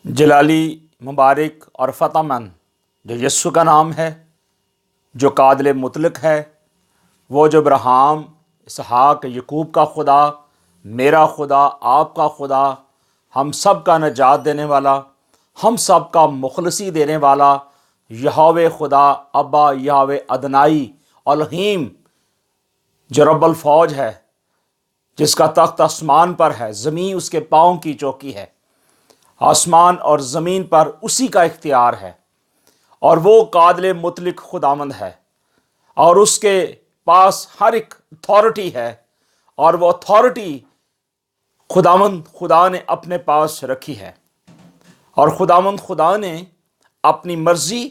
جلالی، مبارک اور فتح مند جو یسوع کا نام ہے، جو قادر مطلق ہے، وہ جو ابراہیم، اسحاق، یعقوب کا خدا، میرا خدا، آپ کا خدا، ہم سب کا نجات دینے والا، ہم سب کا مخلصی دینے والا، یہوہ خدا، ابا، یہوہ ادنائی، الہیم، جو رب الفوج ہے، جس کا تخت آسمان پر ہے، زمین اس کے پاؤں کی چوکی ہے۔ آسمان اور زمین پر اسی کا اختیار ہے، اور وہ قادر مطلق خداوند ہے، اور اس کے پاس ہر ایک اتھارٹی ہے، اور وہ اتھارٹی خداوند خدا نے اپنے پاس رکھی ہے۔ اور خداوند خدا نے اپنی مرضی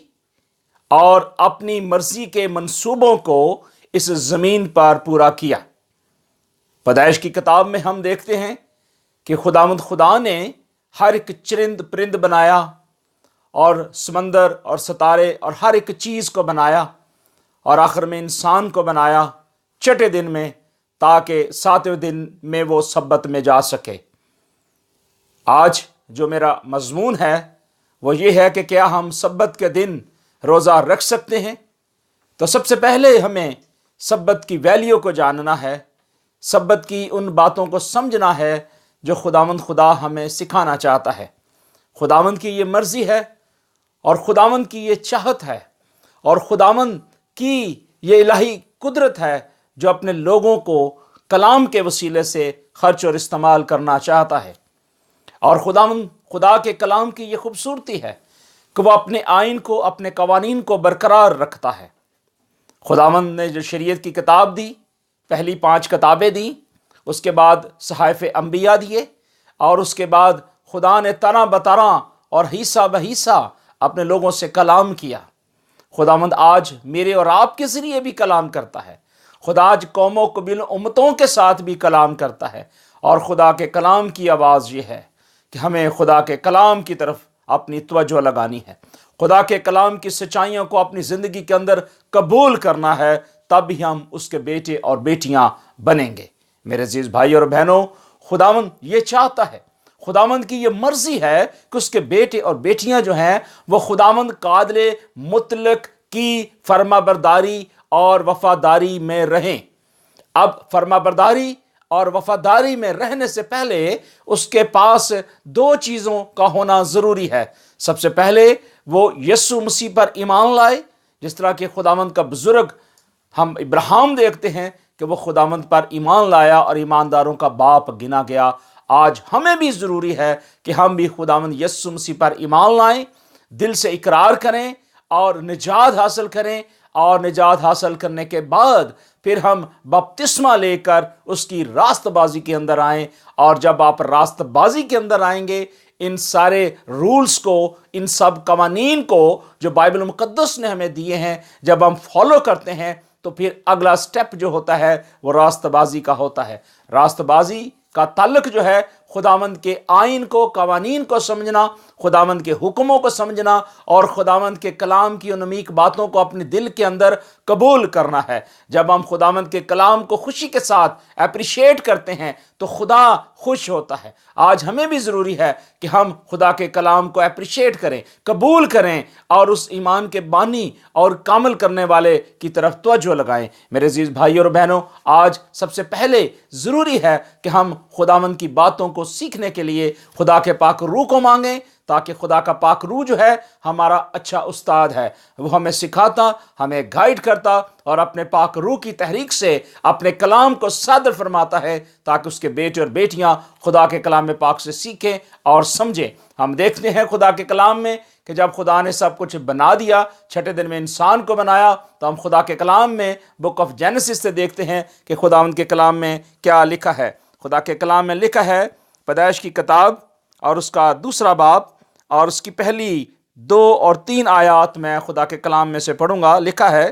اور اپنی مرضی کے منصوبوں کو اس زمین پر پورا کیا۔ پیدائش کی کتاب میں ہم دیکھتے ہیں کہ خداوند خدا نے ہر ایک چرند پرند بنایا، اور سمندر اور ستارے اور ہر ایک چیز کو بنایا، اور آخر میں انسان کو بنایا چھٹے دن میں، تاکہ ساتویں دن میں وہ سبت میں جا سکے۔ آج جو میرا مضمون ہے وہ یہ ہے کہ کیا ہم سبت کے دن روزہ رکھ سکتے ہیں؟ تو سب سے پہلے ہمیں سبت کی ویلیو کو جاننا ہے، سبت کی ان باتوں کو سمجھنا ہے جو خداوند خدا ہمیں سکھانا چاہتا ہے۔ خداوند کی یہ مرضی ہے، اور خداوند کی یہ چاہت ہے، اور خداوند کی یہ الہی قدرت ہے جو اپنے لوگوں کو کلام کے وسیلے سے خرچ اور استعمال کرنا چاہتا ہے۔ اور خداوند خدا کے کلام کی یہ خوبصورتی ہے کہ وہ اپنے آئین کو، اپنے قوانین کو برقرار رکھتا ہے۔ خداوند نے جو شریعت کی کتاب دی، پہلی 5 کتابیں دیں، اس کے بعد صحائف انبیاء دیے، اور اس کے بعد خدا نے طرح بطرح اور حصہ بحصہ اپنے لوگوں سے کلام کیا۔ خداوند آج میرے اور آپ کے ذریعے بھی کلام کرتا ہے۔ خدا آج قوموں، قبیلوں، امتوں کے ساتھ بھی کلام کرتا ہے، اور خدا کے کلام کی آواز یہ ہے کہ ہمیں خدا کے کلام کی طرف اپنی توجہ لگانی ہے، خدا کے کلام کی سچائیوں کو اپنی زندگی کے اندر قبول کرنا ہے، تب ہی ہم اس کے بیٹے اور بیٹیاں بنیں گے۔ میرے عزیز بھائی اور بہنوں، خداوند یہ چاہتا ہے، خداوند کی یہ مرضی ہے کہ اس کے بیٹے اور بیٹیاں جو ہیں وہ خداوند قادر مطلق کی فرما برداری اور وفاداری میں رہیں۔ اب فرما برداری اور وفاداری میں رہنے سے پہلے اس کے پاس 2 چیزوں کا ہونا ضروری ہے۔ سب سے پہلے وہ یسوع مسیح پر ایمان لائے، جس طرح کہ خداوند کا بزرگ ہم ابراہیم دیکھتے ہیں کہ وہ خداوند پر ایمان لایا اور ایمانداروں کا باپ گنا گیا۔ آج ہمیں بھی ضروری ہے کہ ہم بھی خداوند یسوع مسیح پر ایمان لائیں، دل سے اقرار کریں اور نجات حاصل کریں، اور نجات حاصل کرنے کے بعد پھر ہم بپتسمہ لے کر اس کی راست بازی کے اندر آئیں۔ اور جب آپ راست بازی کے اندر آئیں گے، ان سارے رولز کو، ان سب قوانین کو جو بائبل مقدس نے ہمیں دیے ہیں، جب ہم فالو کرتے ہیں تو پھر اگلا سٹیپ جو ہوتا ہے وہ راست بازی کا ہوتا ہے۔ راست بازی کا تعلق جو ہے خداوند کے آئین کو، قوانین کو سمجھنا، خداوند کے حکموں کو سمجھنا، اور خداوند کے کلام کی ان عمیق باتوں کو اپنے دل کے اندر قبول کرنا ہے۔ جب ہم خداوند کے کلام کو خوشی کے ساتھ اپریشیٹ کرتے ہیں تو خدا خوش ہوتا ہے۔ آج ہمیں بھی ضروری ہے کہ ہم خدا کے کلام کو اپریشیٹ کریں، قبول کریں، اور اس ایمان کے بانی اور کامل کرنے والے کی طرف توجہ لگائیں۔ میرے عزیز بھائی اور بہنوں، آج سب سے پہلے ضروری ہے کہ ہم خداوند کی باتوں کو سیکھنے کے لیے خدا کے پاک روح کو مانگیں، تاکہ خدا کا پاک روح جو ہے ہمارا اچھا استاد ہے، وہ ہمیں سکھاتا، ہمیں گائیڈ کرتا، اور اپنے پاک روح کی تحریک سے اپنے کلام کو صادر فرماتا ہے، تاکہ اس کے بیٹے اور بیٹیاں خدا کے کلام پاک سے سیکھیں اور سمجھیں۔ ہم دیکھتے ہیں خدا کے کلام میں کہ جب خدا نے سب کچھ بنا دیا، چھٹے دن میں انسان کو بنایا، تو ہم خدا کے کلام میں بک آف جینیسس سے دیکھتے ہیں کہ خداوند کے کلام میں کیا لکھا ہے۔ خدا کے کلام میں لکھا ہے، پیدائش کی کتاب اور اس کا 2 باب اور اس کی پہلی 2 اور 3 آیات میں خدا کے کلام میں سے پڑھوں گا۔ لکھا ہے،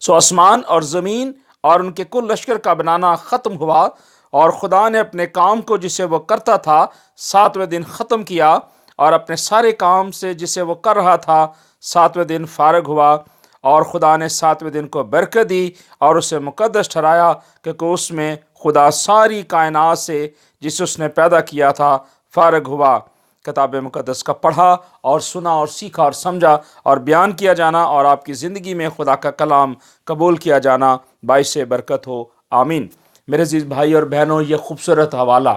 سو آسمان اور زمین اور ان کے کل لشکر کا بنانا ختم ہوا، اور خدا نے اپنے کام کو جسے وہ کرتا تھا 7ویں دن ختم کیا، اور اپنے سارے کام سے جسے وہ کر رہا تھا 7ویں دن فارغ ہوا۔ اور خدا نے 7ویں دن کو برکت دی اور اسے مقدس ٹھہرایا، کیونکہ اس میں خدا ساری کائنات سے جسے اس نے پیدا کیا تھا فارغ ہوا۔ کتاب مقدس کا پڑھا اور سنا اور سیکھا اور سمجھا اور بیان کیا جانا اور آپ کی زندگی میں خدا کا کلام قبول کیا جانا باعث برکت ہو، آمین۔ میرے عزیز بھائی اور بہنوں، یہ خوبصورت حوالہ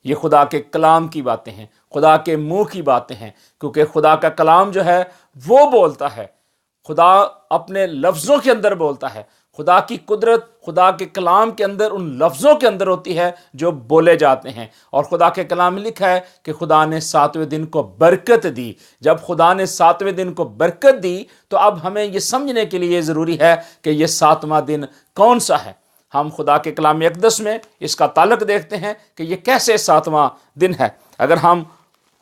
یہ خدا کے کلام کی باتیں ہیں، خدا کے منہ کی باتیں ہیں، کیونکہ خدا کا کلام جو ہے وہ بولتا ہے، خدا اپنے لفظوں کے اندر بولتا ہے۔ خدا کی قدرت خدا کے کلام کے اندر ان لفظوں کے اندر ہوتی ہے جو بولے جاتے ہیں، اور خدا کے کلام میں لکھا ہے کہ خدا نے 7ویں دن کو برکت دی۔ جب خدا نے 7ویں دن کو برکت دی تو اب ہمیں یہ سمجھنے کے لیے ضروری ہے کہ یہ 7واں دن کون سا ہے۔ ہم خدا کے کلام اقدس میں اس کا تعلق دیکھتے ہیں کہ یہ کیسے 7واں دن ہے۔ اگر ہم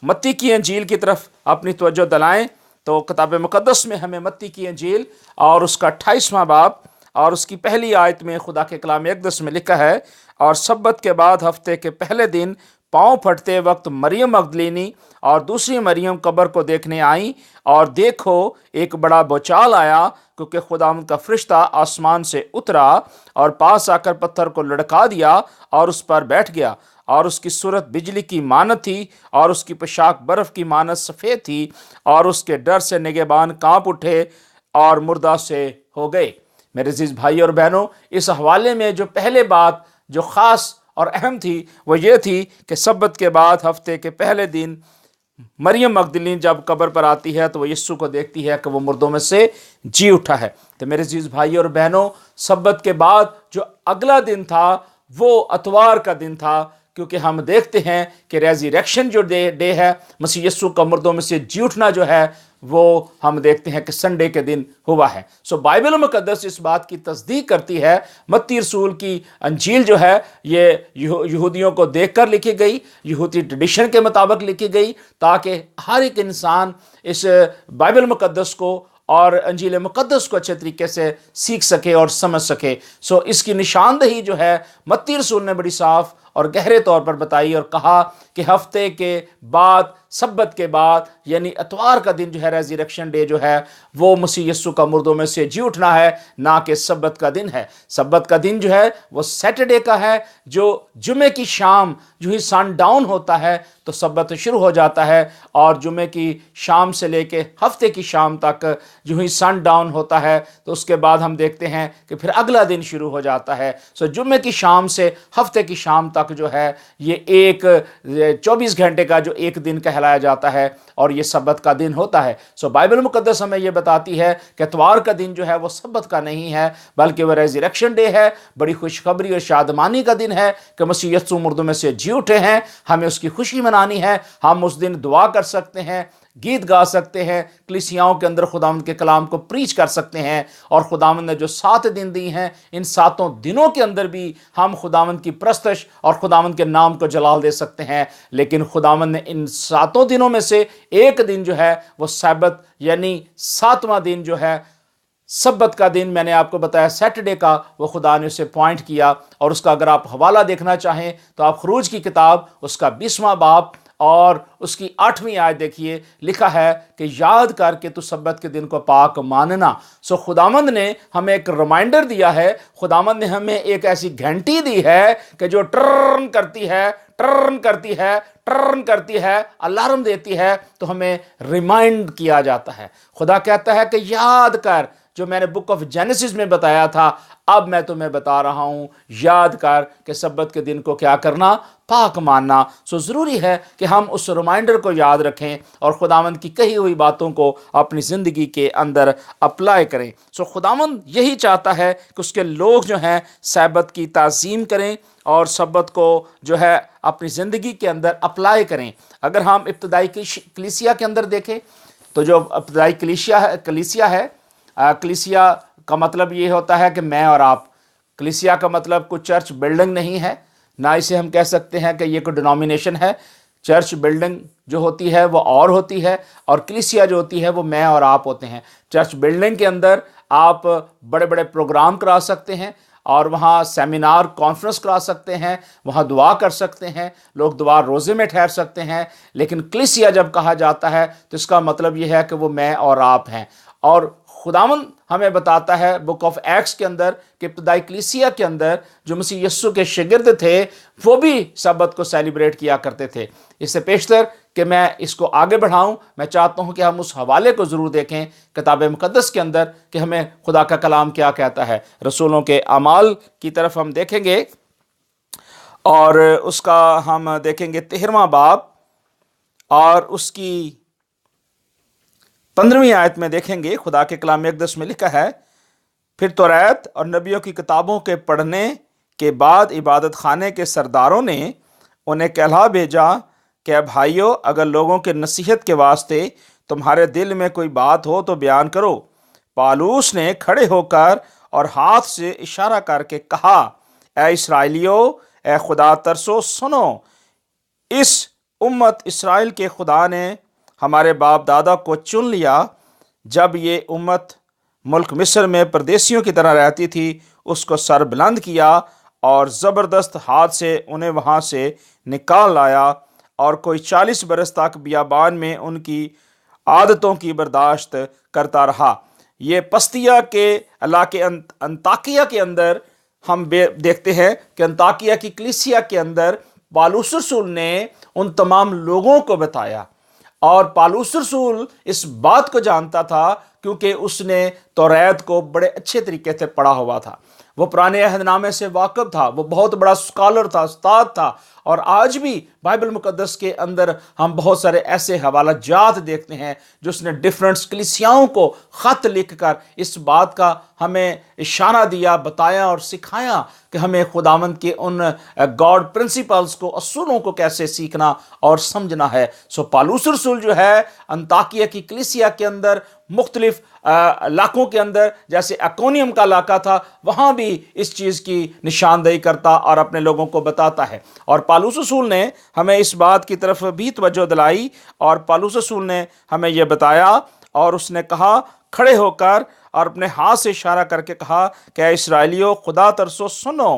متی کی انجیل کی طرف اپنی توجہ دلائیں تو کتاب مقدس میں ہمیں متی کی انجیل اور اس کا 28واں باب اور اس کی پہلی آیت میں خدا کے کلام اقدس میں لکھا ہے، اور سبت کے بعد ہفتے کے پہلے دن پاؤں پھٹتے وقت مریم مگدلینی اور دوسری مریم قبر کو دیکھنے آئیں، اور دیکھو ایک بڑا بھونچال آیا، کیونکہ خداوند کا فرشتہ آسمان سے اترا اور پاس آ کر پتھر کو لڑکا دیا اور اس پر بیٹھ گیا، اور اس کی صورت بجلی کی مانت تھی اور اس کی پوشاک برف کی مانت سفید تھی، اور اس کے ڈر سے نگہبان کانپ اٹھے اور مردہ سے ہو گئے۔ میرے عزیز بھائی اور بہنوں، اس حوالے میں جو پہلے بات جو خاص اور اہم تھی وہ یہ تھی کہ سبت کے بعد ہفتے کے پہلے دن مریم مگدلین جب قبر پر آتی ہے تو وہ یسوع کو دیکھتی ہے کہ وہ مردوں میں سے جی اٹھا ہے۔ تو میرے عزیز بھائی اور بہنوں، سبت کے بعد جو اگلا دن تھا وہ اتوار کا دن تھا، کیونکہ ہم دیکھتے ہیں کہ ریزریکشن جو ڈے ہے، مسیح یسوع کا مردوں میں سے جی اٹھنا جو ہے، وہ ہم دیکھتے ہیں کہ سنڈے کے دن ہوا ہے۔ سو بائبل مقدس اس بات کی تصدیق کرتی ہے۔ متی رسول کی انجیل جو ہے یہ یہودیوں کو دیکھ کر لکھی گئی، یہودی ٹریڈیشن کے مطابق لکھی گئی، تاکہ ہر ایک انسان اس بائبل مقدس کو اور انجیل مقدس کو اچھے طریقے سے سیکھ سکے اور سمجھ سکے۔ سو اس کی نشاندہی جو ہے متی رسول نے بڑی صاف اور گہرے طور پر بتائی اور کہا کہ ہفتے کے بعد، سبت کے بعد، یعنی اتوار کا دن جو ہے، ریزریکشن ڈے جو ہے، وہ مسیح یسوع کا مردوں میں سے جی اٹھنا ہے، نہ کہ سبت کا دن ہے۔ سبت کا دن جو ہے وہ سیٹرڈے کا ہے، جو جمعے کی شام جو ہی سن ڈاؤن ہوتا ہے تو سبت شروع ہو جاتا ہے، اور جمعے کی شام سے لے کے ہفتے کی شام تک جو ہی سن ڈاؤن ہوتا ہے تو اس کے بعد ہم دیکھتے ہیں کہ پھر اگلا دن شروع ہو جاتا ہے۔ سو جمعے کی شام سے ہفتے کی شام تک جو ہے یہ ایک 24 گھنٹے کا جو ایک دن کہلایا جاتا ہے، اور یہ سبت کا دن ہوتا ہے۔ سو بائبل مقدس ہمیں یہ بتاتی ہے کہ اتوار کا دن جو ہے وہ سبت کا نہیں ہے، بلکہ وہ ریزریکشن ڈے ہے، بڑی خوشخبری اور شادمانی کا دن ہے کہ مسیح یسوع مردوں میں سے جی اٹھے ہیں۔ ہمیں اس کی خوشی منانی ہے، ہم اس دن دعا کر سکتے ہیں، گیت گا سکتے ہیں، کلیسیاؤں کے اندر خداوند کے کلام کو پریچ کر سکتے ہیں، اور خداوند نے جو 7 دن دی ہیں، ان 7 دنوں کے اندر بھی ہم خداوند کی پرستش اور خداوند کے نام کو جلال دے سکتے ہیں۔ لیکن خداوند نے ان 7 دنوں میں سے ایک دن جو ہے وہ سبت، یعنی 7واں دن جو ہے، سبت کا دن میں نے آپ کو بتایا سیٹرڈے کا، وہ خدا نے اسے پوائنٹ کیا، اور اس کا اگر آپ حوالہ دیکھنا چاہیں تو آپ خروج کی کتاب اس کا 20واں باب اور اس کی 8ویں آیت دیکھیے، لکھا ہے کہ یاد کر کے تو سبت کے دن کو پاک ماننا۔ سو خداوند نے ہمیں ایک ریمائنڈر دیا ہے، خداوند نے ہمیں ایک ایسی گھنٹی دی ہے کہ جو ٹرن کرتی ہے، ٹرن کرتی ہے، ٹرن کرتی ہے، الارم دیتی ہے، تو ہمیں ریمائنڈ کیا جاتا ہے۔ خدا کہتا ہے کہ یاد کر، جو میں نے بک آف جینیسس میں بتایا تھا، اب میں تمہیں بتا رہا ہوں، یاد کر کہ سبت کے دن کو کیا کرنا، پاک ماننا۔ سو ضروری ہے کہ ہم اس ریمائنڈر کو یاد رکھیں اور خداوند کی کہی ہوئی باتوں کو اپنی زندگی کے اندر اپلائی کریں۔ سو خداوند یہی چاہتا ہے کہ اس کے لوگ جو ہیں سبت کی تعظیم کریں اور سبت کو جو ہے اپنی زندگی کے اندر اپلائی کریں۔ اگر ہم ابتدائی کلیسیا کے اندر دیکھیں تو جو ابتدائی کلیسیا ہے، کلیسیا کا مطلب یہ ہوتا ہے کہ میں اور آپ، کلیسیا کا مطلب کوئی چرچ بلڈنگ نہیں ہے، نہ اسے ہم کہہ سکتے ہیں کہ یہ کوئی ڈینومینیشن ہے۔ چرچ بلڈنگ جو ہوتی ہے وہ اور ہوتی ہے، اور کلیسیا جو ہوتی ہے وہ میں اور آپ ہوتے ہیں۔ چرچ بلڈنگ کے اندر آپ بڑے بڑے پروگرام کرا سکتے ہیں، اور وہاں سیمینار کانفرنس کرا سکتے ہیں، وہاں دعا کر سکتے ہیں، لوگ دعا روزے میں ٹھہر سکتے ہیں۔ لیکن کلیسیا جب کہا جاتا ہے تو اس کا مطلب یہ ہے کہ وہ میں اور آپ ہیں۔ اور خداوند ہمیں بتاتا ہے بک آف ایکٹس کے اندر کہ ابتدائی کلیسیا کے اندر جو مسیح یسوع کے شاگرد تھے وہ بھی سبت کو سیلیبریٹ کیا کرتے تھے۔ اس سے پیشتر کہ میں اس کو آگے بڑھاؤں، میں چاہتا ہوں کہ ہم اس حوالے کو ضرور دیکھیں کتاب مقدس کے اندر کہ ہمیں خدا کا کلام کیا کہتا ہے۔ رسولوں کے اعمال کی طرف ہم دیکھیں گے اور اس کا ہم دیکھیں گے 13واں باب اور اس کی 15ویں آیت میں دیکھیں گے خدا کے کلام مقدس میں لکھا ہے، پھر توریت اور نبیوں کی کتابوں کے پڑھنے کے بعد عبادت خانے کے سرداروں نے انہیں کہلا بھیجا کہ بھائیو، اگر لوگوں کے نصیحت کے واسطے تمہارے دل میں کوئی بات ہو تو بیان کرو۔ پالوس نے کھڑے ہو کر اور ہاتھ سے اشارہ کر کے کہا، اے اسرائیلیو، اے خدا ترسو، سنو، اس امت اسرائیل کے خدا نے ہمارے باپ دادا کو چن لیا۔ جب یہ امت ملک مصر میں پردیسیوں کی طرح رہتی تھی، اس کو سر بلند کیا اور زبردست ہاتھ سے انہیں وہاں سے نکال لایا، اور کوئی 40 برس تک بیابان میں ان کی عادتوں کی برداشت کرتا رہا۔ یہ پستیا کے علاقے انطاکیہ کے اندر ہم دیکھتے ہیں کہ انطاکیہ کی کلیسیا کے اندر پالوس رسول نے ان تمام لوگوں کو بتایا، اور پالوس رسول اس بات کو جانتا تھا کیونکہ اس نے توریت کو بڑے اچھے طریقے سے پڑھا ہوا تھا، وہ پرانے عہد نامے سے واقف تھا، وہ بہت بڑا اسکالر تھا، استاد تھا۔ اور آج بھی بائبل مقدس کے اندر ہم بہت سارے ایسے حوالہ جات دیکھتے ہیں جس نے ڈیفرنٹ کلیسیاؤں کو خط لکھ کر اس بات کا ہمیں اشارہ دیا، بتایا اور سکھایا کہ ہمیں خداوند کے ان گاڈ پرنسپلز کو، اصولوں کو کیسے سیکھنا اور سمجھنا ہے۔ سو پالوس رسول جو ہے انطاکیہ کی کلیسیا کے اندر مختلف علاقوں کے اندر، جیسے اکونیم کا علاقہ تھا، وہاں بھی اس چیز کی نشاندہی کرتا اور اپنے لوگوں کو بتاتا ہے۔ اور پالوس رسول نے ہمیں اس بات کی طرف بھی توجہ دلائی، اور پالوس رسول نے ہمیں یہ بتایا، اور اس نے کہا کھڑے ہو کر اور اپنے ہاتھ سے اشارہ کر کے کہا کہ اے اسرائیلیو، خدا ترسو، سنو،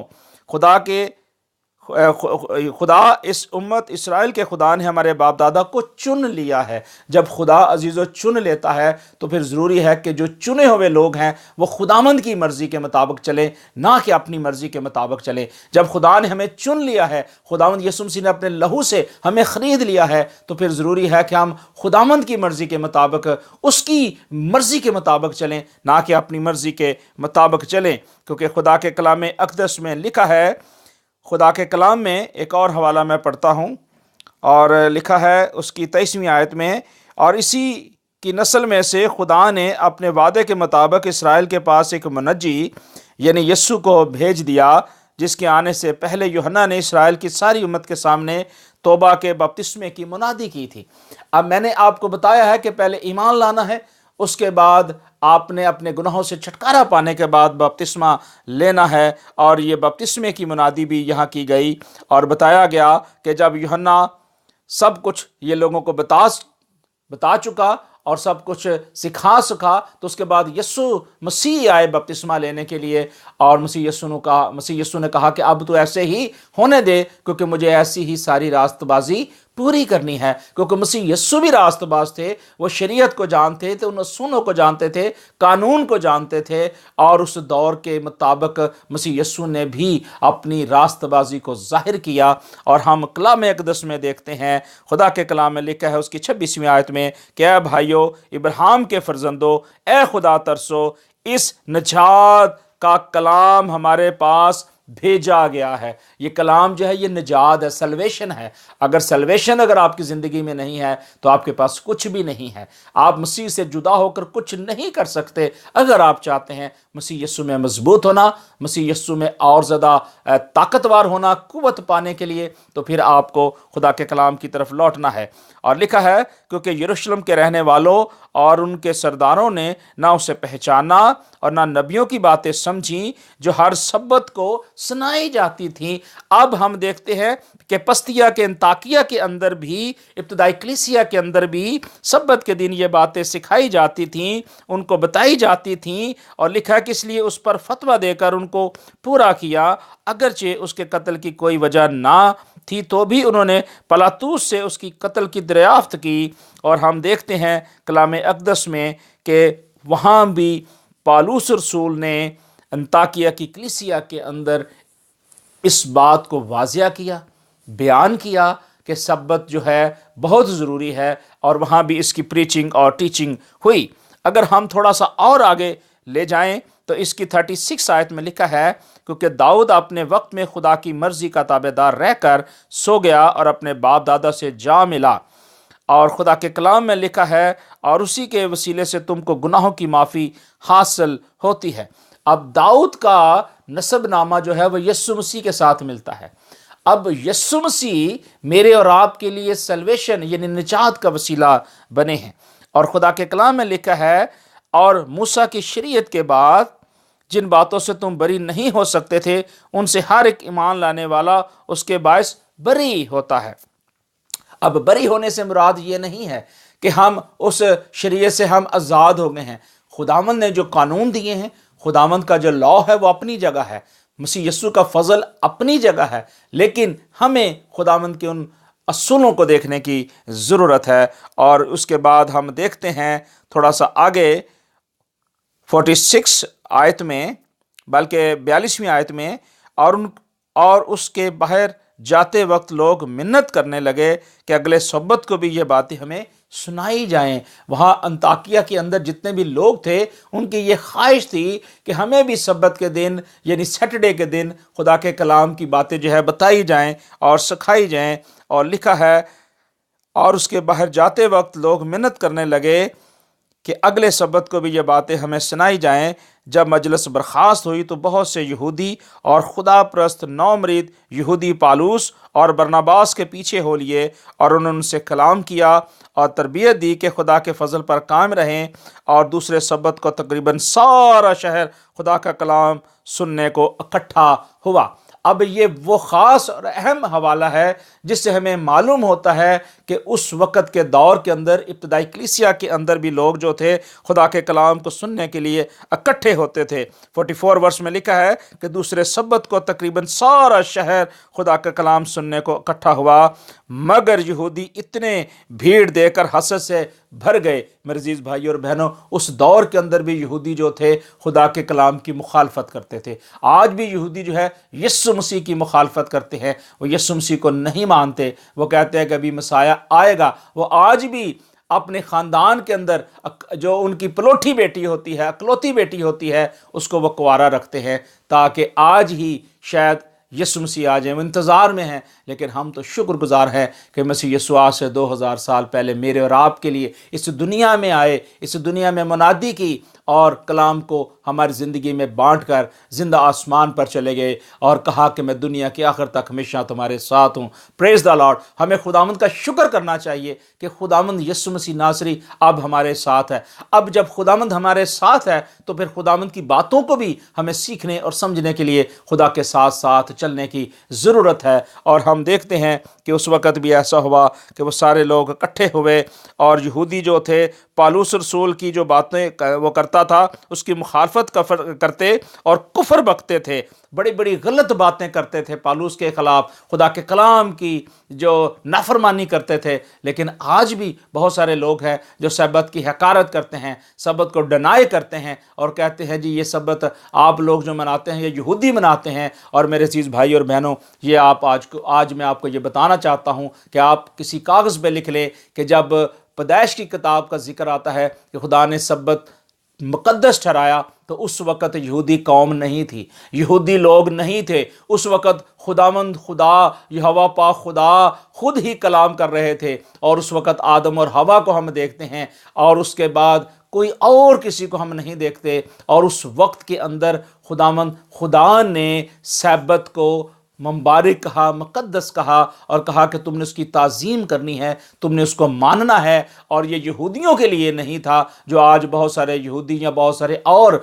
خدا اس امت اسرائیل کے خدا نے ہمارے باپ دادا کو چن لیا ہے۔ جب خدا عزیزو چن لیتا ہے تو پھر ضروری ہے کہ جو چنے ہوئے لوگ ہیں وہ خداوند کی مرضی کے مطابق چلیں، نہ کہ اپنی مرضی کے مطابق چلیں۔ جب خدا نے ہمیں چن لیا ہے، خداوند یسوع مسیح نے اپنے لہو سے ہمیں خرید لیا ہے، تو پھر ضروری ہے کہ ہم خداوند کی مرضی کے مطابق، اس کی مرضی کے مطابق چلیں، نہ کہ اپنی مرضی کے مطابق چلیں، کیونکہ خدا کے کلام اقدس میں لکھا ہے، خدا کے کلام میں ایک اور حوالہ میں پڑھتا ہوں، اور لکھا ہے اس کی 23ویں آیت میں، اور اسی کی نسل میں سے خدا نے اپنے وعدے کے مطابق اسرائیل کے پاس ایک منجی یعنی یسوع کو بھیج دیا، جس کے آنے سے پہلے یوحنا نے اسرائیل کی ساری امت کے سامنے توبہ کے بپتسمے کی منادی کی تھی۔ اب میں نے آپ کو بتایا ہے کہ پہلے ایمان لانا ہے، اس کے بعد آپ نے اپنے گناہوں سے چھٹکارا پانے کے بعد بپتسمہ لینا ہے، اور یہ بپتسمے کی منادی بھی یہاں کی گئی، اور بتایا گیا کہ جب یوحنا سب کچھ یہ لوگوں کو بتا چکا اور سب کچھ سکھا سکا، تو اس کے بعد یسوع مسیح آئے بپتسمہ لینے کے لیے، اور مسیح یسوع نے کہا کہ اب تو ایسے ہی ہونے دے، کیونکہ مجھے ایسی ہی ساری راست بازی پوری کرنی ہے۔ کیونکہ مسیح یسوع بھی راست باز تھے، وہ شریعت کو جانتے تھے، ان اصولوں کو جانتے تھے، قانون کو جانتے تھے، اور اس دور کے مطابق مسیح یسوع نے بھی اپنی راست بازی کو ظاہر کیا۔ اور ہم کلام اقدس میں دیکھتے ہیں، خدا کے کلام میں لکھا ہے اس کی 26ویں آیت میں کہ اے بھائیو، ابراہیم کے فرزندو، اے خدا ترسو، اس نجات کا کلام ہمارے پاس بھیجا گیا ہے۔ یہ کلام جو ہے یہ نجات ہے، سلویشن ہے۔ اگر سلویشن اگر آپ کی زندگی میں نہیں ہے تو آپ کے پاس کچھ بھی نہیں ہے۔ آپ مسیح سے جدا ہو کر کچھ نہیں کر سکتے۔ اگر آپ چاہتے ہیں مسیح یسوع میں مضبوط ہونا، مسیح یسوع میں اور زیادہ طاقتور ہونا، قوت پانے کے لیے، تو پھر آپ کو خدا کے کلام کی طرف لوٹنا ہے۔ اور لکھا ہے کیونکہ یروشلم کے رہنے والوں اور ان کے سرداروں نے نہ اسے پہچانا اور نہ نبیوں کی باتیں سمجھیں جو ہر سبت کو سنائی جاتی تھیں۔ اب ہم دیکھتے ہیں کہ پستیا کے انطاکیہ کے اندر بھی، ابتدائی کلیسیا کے اندر بھی سبت کے دن یہ باتیں سکھائی جاتی تھیں، ان کو بتائی جاتی تھیں، اور لکھا کہ اس لیے اس پر فتویٰ دے کر ان کو پورا کیا، اگرچہ اس کے قتل کی کوئی وجہ نہ تھی تو بھی انہوں نے پلاطوس سے اس کی قتل کی دریافت کی۔ اور ہم دیکھتے ہیں کلام اقدس میں کہ وہاں بھی پالوس رسول نے انطاکیہ کی کلیسیا کے اندر اس بات کو واضح کیا، بیان کیا کہ سبت جو ہے بہت ضروری ہے، اور وہاں بھی اس کی پریچنگ اور ٹیچنگ ہوئی۔ اگر ہم تھوڑا سا اور آگے لے جائیں تو اس کی 36 آیت میں لکھا ہے، کیونکہ داؤد اپنے وقت میں خدا کی مرضی کا تابع دار رہ کر سو گیا اور اپنے باپ دادا سے جا ملا، اور خدا کے کلام میں لکھا ہے اور اسی کے وسیلے سے تم کو گناہوں کی معافی حاصل ہوتی ہے۔ اب داؤد کا نسب نامہ جو ہے وہ یسوع مسیح کے ساتھ ملتا ہے۔ اب یسوع مسیح میرے اور آپ کے لیے سلویشن یعنی نجات کا وسیلہ بنے ہیں، اور خدا کے کلام میں لکھا ہے، اور موسیٰ کی شریعت کے بعد جن باتوں سے تم بری نہیں ہو سکتے تھے ان سے ہر ایک ایمان لانے والا اس کے باعث بری ہوتا ہے۔ اب بری ہونے سے مراد یہ نہیں ہے کہ ہم اس شریعت سے ہم آزاد ہو گئے ہیں۔ خداوند نے جو قانون دیے ہیں، خداوند کا جو لاء ہے وہ اپنی جگہ ہے، مسیح یسوع کا فضل اپنی جگہ ہے، لیکن ہمیں خداوند کے ان اصولوں کو دیکھنے کی ضرورت ہے۔ اور اس کے بعد ہم دیکھتے ہیں تھوڑا سا آگے 46 آیت میں، بلکہ 42ویں آیت میں، اور اس کے باہر جاتے وقت لوگ منت کرنے لگے کہ اگلے سبت کو بھی یہ باتیں ہمیں سنائی جائیں۔ وہاں انطاکیہ کے اندر جتنے بھی لوگ تھے ان کی یہ خواہش تھی کہ ہمیں بھی سبت کے دن یعنی سیٹرڈے کے دن خدا کے کلام کی باتیں جو ہے بتائی جائیں اور سکھائی جائیں، اور لکھا ہے اور اس کے باہر جاتے وقت لوگ منت کرنے لگے کہ اگلے سبت کو بھی یہ باتیں ہمیں سنائی جائیں۔ جب مجلس برخاست ہوئی تو بہت سے یہودی اور خدا پرست نومرید یہودی پالوس اور برناباس کے پیچھے ہو لیے، اور انہوں نے ان سے کلام کیا اور تربیت دی کہ خدا کے فضل پر قائم رہیں، اور دوسرے سبت کو تقریباً سارا شہر خدا کا کلام سننے کو اکٹھا ہوا۔ اب یہ وہ خاص اور اہم حوالہ ہے جس سے ہمیں معلوم ہوتا ہے کہ اس وقت کے دور کے اندر ابتدائی کلیسیا کے اندر بھی لوگ جو تھے خدا کے کلام کو سننے کے لیے اکٹھے ہوتے تھے۔ 44 ورس میں لکھا ہے کہ دوسرے سبت کو تقریباً سارا شہر خدا کا کلام سننے کو اکٹھا ہوا، مگر یہودی اتنے بھیڑ دے کر حسد سے بھر گئے۔ میرے عزیز بھائی اور بہنوں، اس دور کے اندر بھی یہودی جو تھے خدا کے کلام کی مخالفت کرتے تھے۔ آج بھی یہودی جو ہے یسوع مسیح کی مخالفت کرتے ہیں، وہ یسوع مسیح کو نہیں مانتے، وہ کہتے ہیں کہ ابھی مسیح آئے گا۔ وہ آج بھی اپنے خاندان کے اندر جو ان کی پلوٹھی بیٹی ہوتی ہے، اکلوتی بیٹی ہوتی ہے، اس کو وہ کنوارا رکھتے ہیں تاکہ آج ہی شاید یسوع مسیح آ جائیں۔ وہ انتظار میں ہیں، لیکن ہم تو شکر گزار ہیں کہ مسیح یسوع آج سے 2000 سال پہلے میرے اور آپ کے لیے اس دنیا میں آئے، اس دنیا میں منادی کی اور کلام کو ہماری زندگی میں بانٹ کر زندہ آسمان پر چلے گئے اور کہا کہ میں دنیا کے آخر تک ہمیشہ تمہارے ساتھ ہوں۔ پریز دا لارڈ۔ ہمیں خداوند کا شکر کرنا چاہیے کہ خداوند یسوع مسیح ناصری اب ہمارے ساتھ ہے۔ اب جب خداوند ہمارے ساتھ ہے تو پھر خداوند کی باتوں کو بھی ہمیں سیکھنے اور سمجھنے کے لیے خدا کے ساتھ ساتھ چلنے کی ضرورت ہے۔ اور ہم دیکھتے ہیں کہ اس وقت بھی ایسا ہوا کہ وہ سارے لوگ اکٹھے ہوئے، اور یہودی جو تھے پالوس رسول کی جو باتیں وہ کرتا تھا اس کی مخالفت کرتے اور کفر بکتے تھے، بڑی بڑی غلط باتیں کرتے تھے پالوس کے خلاف، خدا کے کلام کی جو نافرمانی کرتے تھے۔ لیکن آج بھی بہت سارے لوگ ہیں جو سبت کی حقارت کرتے ہیں، سبت کو ڈینائی کرتے ہیں اور کہتے ہیں جی یہ سبت آپ لوگ جو مناتے ہیں یہ یہودی مناتے ہیں۔ اور میرے عزیز بھائی اور بہنوں، یہ آج میں آپ کو یہ بتانا چاہتا ہوں کہ آپ کسی کاغذ پہ لکھ لیں کہ جب پیدائش کی کتاب کا ذکر آتا ہے کہ خدا نے سبت مقدس ٹھہرایا تو اس وقت یہودی قوم نہیں تھی، یہودی لوگ نہیں تھے۔ اس وقت خداوند خدا یہوہ پاک خدا خود ہی کلام کر رہے تھے، اور اس وقت آدم اور حوا کو ہم دیکھتے ہیں، اور اس کے بعد کوئی اور کسی کو ہم نہیں دیکھتے۔ اور اس وقت کے اندر خدا نے سبت کو مبارک کہا، مقدس کہا، اور کہا کہ تم نے اس کی تعظیم کرنی ہے، تم نے اس کو ماننا ہے۔ اور یہ یہودیوں کے لیے نہیں تھا جو آج بہت سارے یہودی یا بہت سارے اور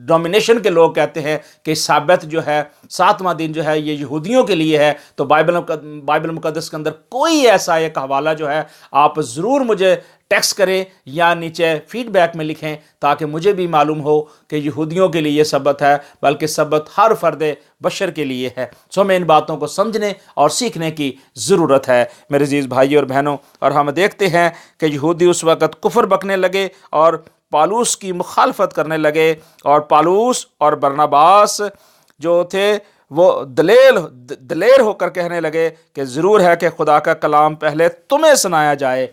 ڈومینیشن کے لوگ کہتے ہیں کہ سبت جو ہے، 7واں دن جو ہے یہ یہودیوں کے لیے ہے۔ تو بائبل مقدس کے اندر کوئی ایسا ایک حوالہ جو ہے آپ ضرور مجھے ٹیکسٹ کریں یا نیچے فیڈ بیک میں لکھیں تاکہ مجھے بھی معلوم ہو کہ یہودیوں کے لیے یہ سبت ہے، بلکہ سبت ہر فرد بشر کے لیے ہے۔ سو ہمیں ان باتوں کو سمجھنے اور سیکھنے کی ضرورت ہے میرے عزیز بھائی اور بہنوں۔ اور ہم دیکھتے ہیں کہ یہودی اس وقت کفر بکنے لگے اور پالوس کی مخالفت کرنے لگے، اور پالوس اور برناباس جو تھے وہ دلیر ہو کر کہنے لگے کہ ضرور ہے کہ خدا کا کلام پہلے تمہیں سنایا جائے۔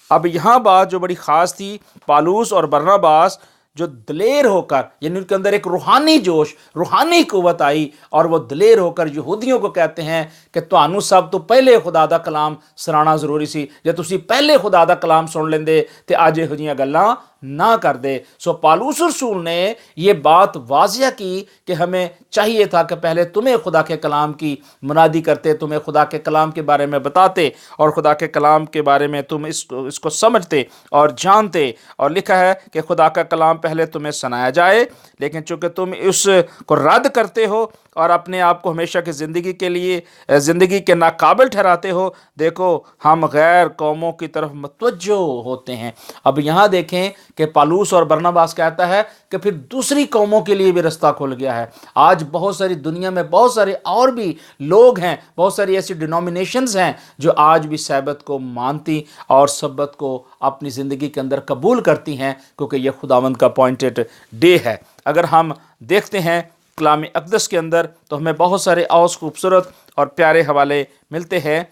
اب یہاں بات جو بڑی خاص تھی، پالوس اور برناباس جو دلیر ہو کر، یعنی ان کے اندر ایک روحانی جوش، روحانی قوت آئی، اور وہ دلیر ہو کر یہودیوں کو کہتے ہیں کہ تانوں سب تو پہلے خدا دا کلام سنانا ضروری سی، جے تسی پہلے خدا دا کلام سن لیندے تے اج ਇਹੋ ਜਿਹੀਆਂ ਗੱਲਾਂ نہ کر دے۔ سو پالوس رسول نے یہ بات واضح کی کہ ہمیں چاہیے تھا کہ پہلے تمہیں خدا کے کلام کی منادی کرتے، تمہیں خدا کے کلام کے بارے میں بتاتے، اور خدا کے کلام کے بارے میں تم اس کو سمجھتے اور جانتے، اور لکھا ہے کہ خدا کا کلام پہلے تمہیں سنایا جائے، لیکن چونکہ تم اس کو رد کرتے ہو اور اپنے آپ کو ہمیشہ کی زندگی کے ناقابل ٹھہراتے ہو، دیکھو ہم غیر قوموں کی طرف متوجہ ہوتے ہیں۔ اب یہاں دیکھیں کہ پالوس اور برناباس کہتا ہے کہ پھر دوسری قوموں کے لیے بھی رستہ کھل گیا ہے۔ آج بہت ساری دنیا میں بہت سارے اور بھی لوگ ہیں، بہت ساری ایسی ڈینومینیشنز ہیں جو آج بھی سبت کو مانتی اور سبت کو اپنی زندگی کے اندر قبول کرتی ہیں، کیونکہ یہ خداوند کا اپوائنٹڈ ڈے ہے۔ اگر ہم دیکھتے ہیں کلام اقدس کے اندر تو ہمیں بہت سارے اوس خوبصورت اور پیارے حوالے ملتے ہیں،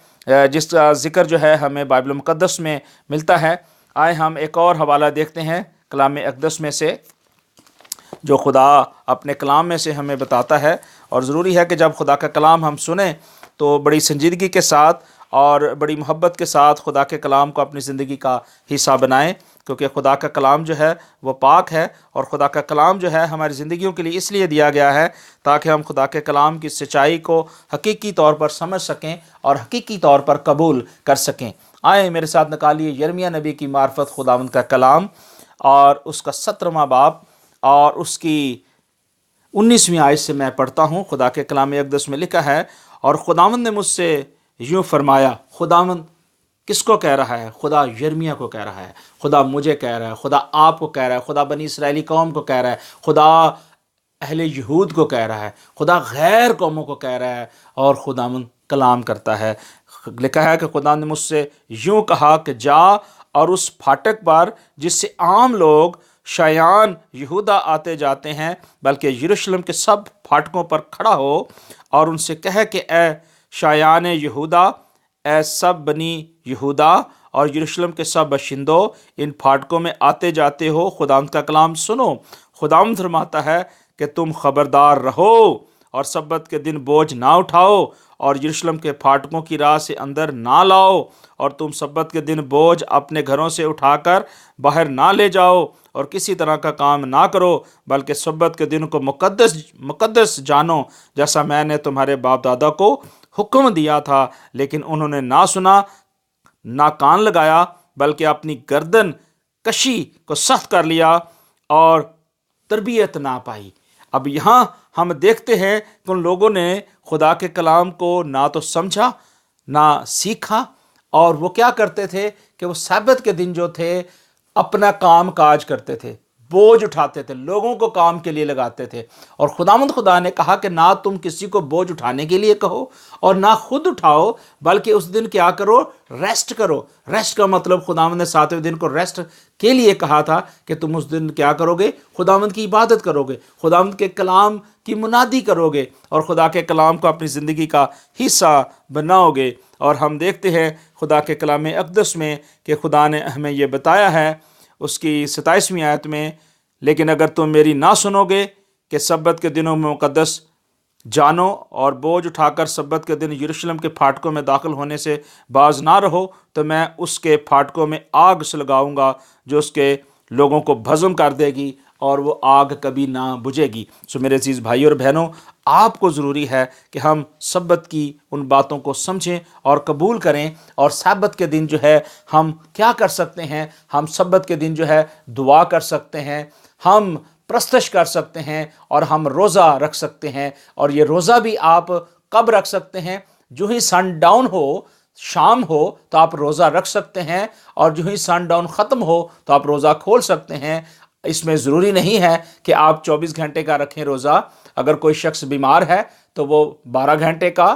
جس کا ذکر جو ہے ہمیں بائبل مقدس میں ملتا ہے۔ آئے ہم ایک اور حوالہ دیکھتے ہیں کلام اقدس میں سے، جو خدا اپنے کلام میں سے ہمیں بتاتا ہے، اور ضروری ہے کہ جب خدا کا کلام ہم سنیں تو بڑی سنجیدگی کے ساتھ اور بڑی محبت کے ساتھ خدا کے کلام کو اپنی زندگی کا حصہ بنائیں، کیونکہ خدا کا کلام جو ہے وہ پاک ہے، اور خدا کا کلام جو ہے ہماری زندگیوں کے لیے اس لیے دیا گیا ہے تاکہ ہم خدا کے کلام کی سچائی کو حقیقی طور پر سمجھ سکیں اور حقیقی طور پر قبول کر سکیں۔ آئیں میرے ساتھ نکالیے یرمیہ نبی کی معرفت خداوند کا کلام، اور اس کا 17واں باب اور اس کی 19ویں آیت سے میں پڑھتا ہوں۔ خدا کے کلام اقدس میں لکھا ہے، اور خداوند نے مجھ سے یوں فرمایا۔ خداوند کس کو کہہ رہا ہے؟ خدا یرمیہ کو کہہ رہا ہے، خدا مجھے کہہ رہا ہے، خدا آپ کو کہہ رہا ہے، خدا بنی اسرائیلی قوم کو کہہ رہا ہے، خدا اہل یہود کو کہہ رہا ہے، خدا غیر قوموں کو کہہ رہا ہے، اور خداوند کلام کرتا ہے۔ لکھا ہے کہ خدا نے مجھ سے یوں کہا کہ جا اور اس پھاٹک پر جس سے عام لوگ شایان یہودا آتے جاتے ہیں، بلکہ یروشلم کے سب پھاٹکوں پر کھڑا ہو، اور ان سے کہے کہ اے شایان یہودا، اے سب بنی یہودا اور یروشلم کے سب باشندوں، ان پھاٹکوں میں آتے جاتے ہو، خداوند کا کلام سنو۔ خداوند فرماتا ہے کہ تم خبردار رہو اور سبت کے دن بوجھ نہ اٹھاؤ، اور یروشلم کے پھاٹکوں کی راہ سے اندر نہ لاؤ، اور تم سبت کے دن بوجھ اپنے گھروں سے اٹھا کر باہر نہ لے جاؤ، اور کسی طرح کا کام نہ کرو، بلکہ سبت کے دن کو مقدس جانو، جیسا میں نے تمہارے باپ دادا کو حکم دیا تھا، لیکن انہوں نے نہ سنا نہ کان لگایا، بلکہ اپنی گردن کشی کو سخت کر لیا اور تربیت نہ پائی۔ اب یہاں ہم دیکھتے ہیں کہ ان لوگوں نے خدا کے کلام کو نہ تو سمجھا نہ سیکھا، اور وہ کیا کرتے تھے کہ وہ سبت کے دن جو تھے اپنا کام کاج کرتے تھے، بوجھ اٹھاتے تھے، لوگوں کو کام کے لیے لگاتے تھے۔ اور خداوند خدا نے کہا کہ نہ تم کسی کو بوجھ اٹھانے کے لیے کہو اور نہ خود اٹھاؤ، بلکہ اس دن کیا کرو؟ ریسٹ کرو۔ ریسٹ کا مطلب خداوند نے 7ویں دن کو ریسٹ کے لیے کہا تھا کہ تم اس دن کیا کرو گے؟ خداوند کی عبادت کرو گے، خداوند کے کلام کی منادی کرو گے، اور خدا کے کلام کو اپنی زندگی کا حصہ بناؤ گے۔ اور ہم دیکھتے ہیں خدا کے کلام اقدس میں کہ خدا نے ہمیں یہ بتایا ہے اس کی 27ویں آیت میں، لیکن اگر تم میری نہ سنو گے کہ سبت کے دنوں میں مقدس جانو اور بوجھ اٹھا کر سبت کے دن یروشلم کے پھاٹکوں میں داخل ہونے سے باز نہ رہو، تو میں اس کے پھاٹکوں میں آگ سلگاؤں گا جو اس کے لوگوں کو بھسم کر دے گی، اور وہ آگ کبھی نہ بجھے گی۔ سو میرے عزیز بھائی اور بہنوں، آپ کو ضروری ہے کہ ہم سبت کی ان باتوں کو سمجھیں اور قبول کریں، اور سبت کے دن جو ہے ہم کیا کر سکتے ہیں؟ ہم سبت کے دن جو ہے دعا کر سکتے ہیں، ہم پرستش کر سکتے ہیں، اور ہم روزہ رکھ سکتے ہیں۔ اور یہ روزہ بھی آپ کب رکھ سکتے ہیں؟ جو ہی سن ڈاؤن ہو، شام ہو تو آپ روزہ رکھ سکتے ہیں، اور جو ہی سن ڈاؤن ختم ہو تو آپ روزہ کھول سکتے ہیں۔ اس میں ضروری نہیں ہے کہ آپ 24 گھنٹے کا رکھیں روزہ۔ اگر کوئی شخص بیمار ہے تو وہ 12 گھنٹے کا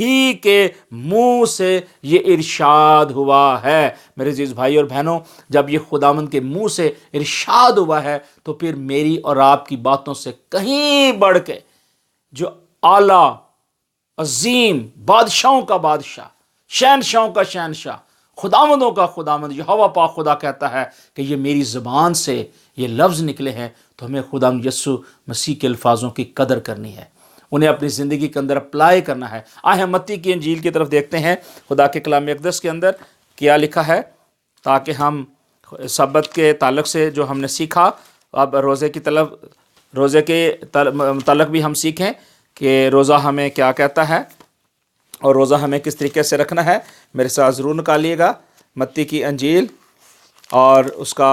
ہی کے منہ سے یہ ارشاد ہوا ہے۔ میرے عزیز بھائی اور بہنوں، جب یہ خداوند کے منہ سے ارشاد ہوا ہے تو پھر میری اور آپ کی باتوں سے کہیں بڑھ کے جو اعلیٰ عظیم بادشاہوں کا بادشاہ، شہنشاہوں کا شہنشاہ، خداوندوں کا خداوند یہوہ پاک خدا کہتا ہے کہ یہ میری زبان سے یہ لفظ نکلے ہیں، تو ہمیں خداوند یسوع مسیح کے الفاظوں کی قدر کرنی ہے، انہیں اپنی زندگی کے اندر اپلائی کرنا ہے۔ آئے ہم متی کی انجیل کی طرف دیکھتے ہیں، خدا کے کلام اقدس کے اندر کیا لکھا ہے، تاکہ ہم سبت کے تعلق سے جو ہم نے سیکھا، اب روزے کے متعلق بھی ہم سیکھیں کہ روزہ ہمیں کیا کہتا ہے اور روزہ ہمیں کس طریقے سے رکھنا ہے۔ میرے ساتھ ضرور نکالیے گا متی کی انجیل اور اس کا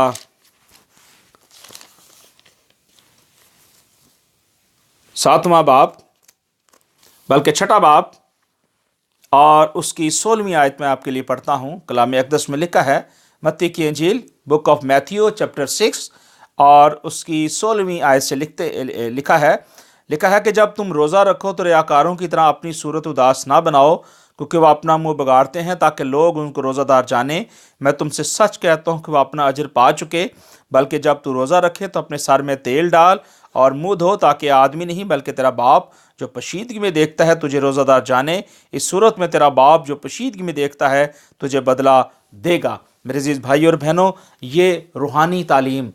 7واں باب بلکہ 6واں باب اور اس کی 16ویں آیت میں آپ کے لیے پڑھتا ہوں۔ کلام اقدس میں لکھا ہے، متی کی انجیل بک آف میتھیو چیپٹر 6 اور اس کی 16ویں آیت سے لکھا ہے کہ جب تم روزہ رکھو تو ریاکاروں کی طرح اپنی صورت اداس نہ بناؤ، کیونکہ وہ اپنا منہ بگاڑتے ہیں تاکہ لوگ ان کو روزہ دار جانیں۔ میں تم سے سچ کہتا ہوں کہ وہ اپنا اجر پا چکے۔ بلکہ جب تو روزہ رکھے تو اپنے سر میں تیل ڈال اور منہ دھو، تاکہ آدمی نہیں بلکہ تیرا باپ جو پشیدگی میں دیکھتا ہے تجھے روزہ دار جانے۔ اس صورت میں تیرا باپ جو پشیدگی میں دیکھتا ہے تجھے بدلہ دے گا۔ میرے عزیز بھائی اور بہنوں، یہ روحانی تعلیم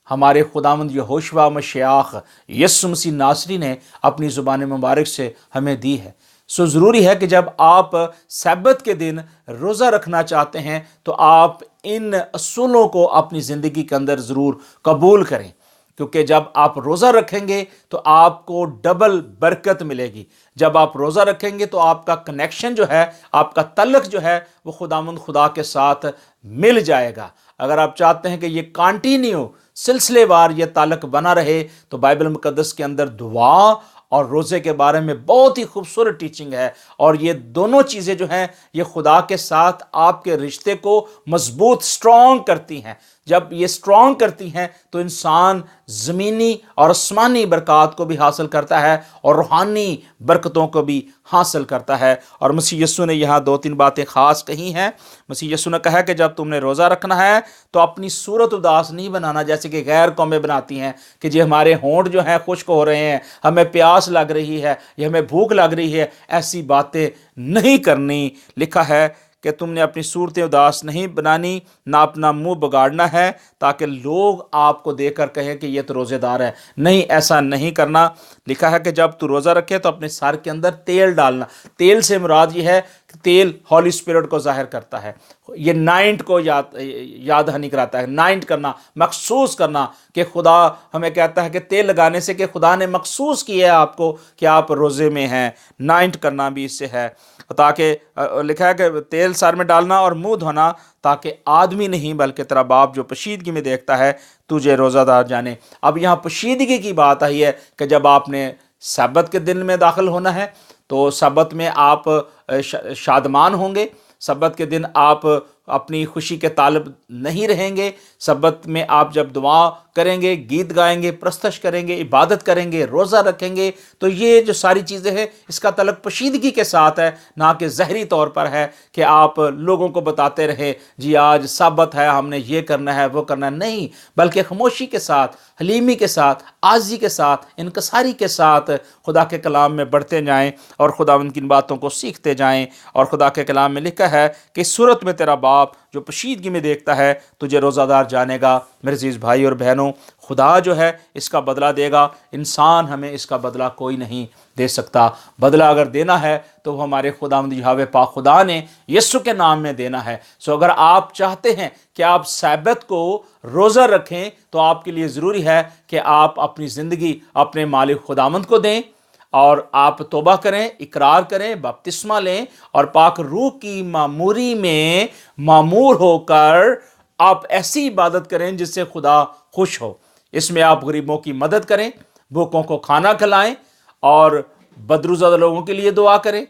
ہمارے خداوند یہوشوا مشیاخ یسوع مسیح ناصری نے اپنی زبان مبارک سے ہمیں دی ہے۔ سو ضروری ہے کہ جب آپ سبت کے دن روزہ رکھنا چاہتے ہیں تو آپ ان اصولوں کو اپنی زندگی کے اندر ضرور قبول کریں، کیونکہ جب آپ روزہ رکھیں گے تو آپ کو ڈبل برکت ملے گی۔ جب آپ روزہ رکھیں گے تو آپ کا کنیکشن جو ہے، آپ کا تعلق جو ہے وہ خداوند خدا کے ساتھ مل جائے گا۔ اگر آپ چاہتے ہیں کہ یہ کانٹینیو سلسلے وار یہ تعلق بنا رہے تو بائبل مقدس کے اندر دعا اور روزے کے بارے میں بہت ہی خوبصورت ٹیچنگ ہے، اور یہ دونوں چیزیں جو ہیں یہ خدا کے ساتھ آپ کے رشتے کو مضبوط سٹرونگ کرتی ہیں۔ جب یہ سٹرونگ کرتی ہیں تو انسان زمینی اور آسمانی برکات کو بھی حاصل کرتا ہے اور روحانی برکتوں کو بھی حاصل کرتا ہے۔ اور مسیح یسوع نے یہاں 2-3 باتیں خاص کہی ہیں۔ مسیح یسوع نے کہا کہ جب تم نے روزہ رکھنا ہے تو اپنی صورت اداس نہیں بنانا، جیسے کہ غیر قومیں بناتی ہیں کہ جی ہمارے ہونٹ جو ہیں خشک ہو رہے ہیں، ہمیں پیاس لگ رہی ہے یا ہمیں بھوک لگ رہی ہے، ایسی باتیں نہیں کرنی۔ لکھا ہے کہ تم نے اپنی صورتیں اداس نہیں بنانی، نہ اپنا منہ بگاڑنا ہے تاکہ لوگ آپ کو دیکھ کر کہیں کہ یہ تو روزے دار ہے۔ نہیں، ایسا نہیں کرنا۔ لکھا ہے کہ جب تو روزہ رکھے تو اپنے سر کے اندر تیل ڈالنا۔ تیل سے مراد یہ ہے کہ تیل ہولی اسپرٹ کو ظاہر کرتا ہے، یہ نائنٹ کو یاد دہانی کراتا ہے۔ نائنٹ کرنا، مخصوص کرنا، کہ خدا ہمیں کہتا ہے کہ تیل لگانے سے کہ خدا نے مخصوص کیا ہے آپ کو کہ آپ روزے میں ہیں۔ نائنٹ کرنا بھی اس سے ہے، تاکہ لکھا ہے کہ تیل سر میں ڈالنا اور منہ دھونا تاکہ آدمی نہیں بلکہ تیرا باپ جو پشیدگی میں دیکھتا ہے تجھے روزہ دار جانے۔ اب یہاں پشیدگی کی بات آئی ہے کہ جب آپ نے سبت کے دن میں داخل ہونا ہے تو سبت میں آپ شادمان ہوں گے، سبت کے دن آپ اپنی خوشی کے طالب نہیں رہیں گے۔ سبت میں آپ جب دعا کریں گے، گیت گائیں گے، پرستش کریں گے، عبادت کریں گے، روزہ رکھیں گے، تو یہ جو ساری چیزیں ہیں اس کا تعلق پشیدگی کے ساتھ ہے، نہ کہ ظاہری طور پر ہے کہ آپ لوگوں کو بتاتے رہے جی آج سبت ہے، ہم نے یہ کرنا ہے وہ کرنا ہے۔ نہیں، بلکہ خاموشی کے ساتھ، حلیمی کے ساتھ، عاجزی کے ساتھ، انکساری کے ساتھ خدا کے کلام میں بڑھتے جائیں اور خداوند کی ان باتوں کو سیکھتے جائیں۔ اور خدا کے کلام میں لکھا ہے کہ اس صورت میں تیرا باپ جو پشیدگی میں دیکھتا ہے تجھے روزہ دار جانے گا۔ میرے عزیز بھائی اور بہنوں، خدا جو ہے اس کا بدلہ دے گا، انسان ہمیں اس کا بدلہ کوئی نہیں دے سکتا۔ بدلہ اگر دینا ہے تو وہ ہمارے خداوند یہوہ پاک خدا نے یسوع کے نام میں دینا ہے۔ سو اگر آپ چاہتے ہیں کہ آپ سبت کو روزہ رکھیں تو آپ کے لیے ضروری ہے کہ آپ اپنی زندگی اپنے مالک خداوند کو دیں، اور آپ توبہ کریں، اقرار کریں، بپتسمہ لیں، اور پاک روح کی معموری میں معمور ہو کر آپ ایسی عبادت کریں جس سے خدا خوش ہو۔ اس میں آپ غریبوں کی مدد کریں، بھوکوں کو کھانا کھلائیں، اور بدروزہ لوگوں کے لیے دعا کریں،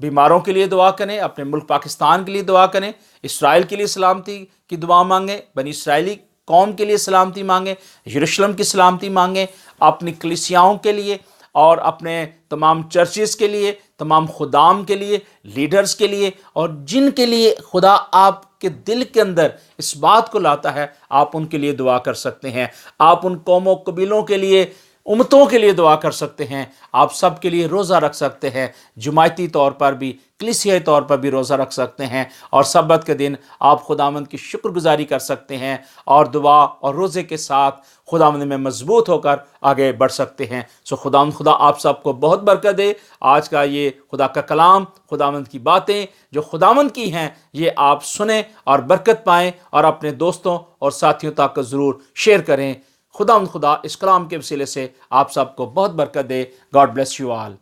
بیماروں کے لیے دعا کریں، اپنے ملک پاکستان کے لیے دعا کریں، اسرائیل کے لیے سلامتی کی دعا مانگیں، بنی اسرائیلی قوم کے لیے سلامتی مانگیں، یروشلم کی سلامتی مانگیں، اپنی کلیسیاؤں کے لیے اور اپنے تمام چرچز کے لیے، تمام خدام کے لیے، لیڈرز کے لیے، اور جن کے لیے خدا آپ کے دل کے اندر اس بات کو لاتا ہے، آپ ان کے لیے دعا کر سکتے ہیں۔ آپ ان قوموں قبیلوں کے لیے، امتوں کے لیے دعا کر سکتے ہیں۔ آپ سب کے لیے روزہ رکھ سکتے ہیں، جماعتی طور پر بھی، کلیسیائی طور پر بھی روزہ رکھ سکتے ہیں، اور سبت کے دن آپ خداوند کی شکر گزاری کر سکتے ہیں، اور دعا اور روزے کے ساتھ خداوند میں مضبوط ہو کر آگے بڑھ سکتے ہیں۔ خدا آپ سب کو بہت برکت دے۔ آج کا یہ خدا کا کلام، خداوند کی باتیں جو خداوند کی ہیں، یہ آپ سنیں اور برکت پائیں، اور اپنے دوستوں اور ساتھیوں تک ضرور شیئر کریں۔ خدا اس کلام کے وسیلے سے آپ سب کو بہت برکت دے۔ God bless you all.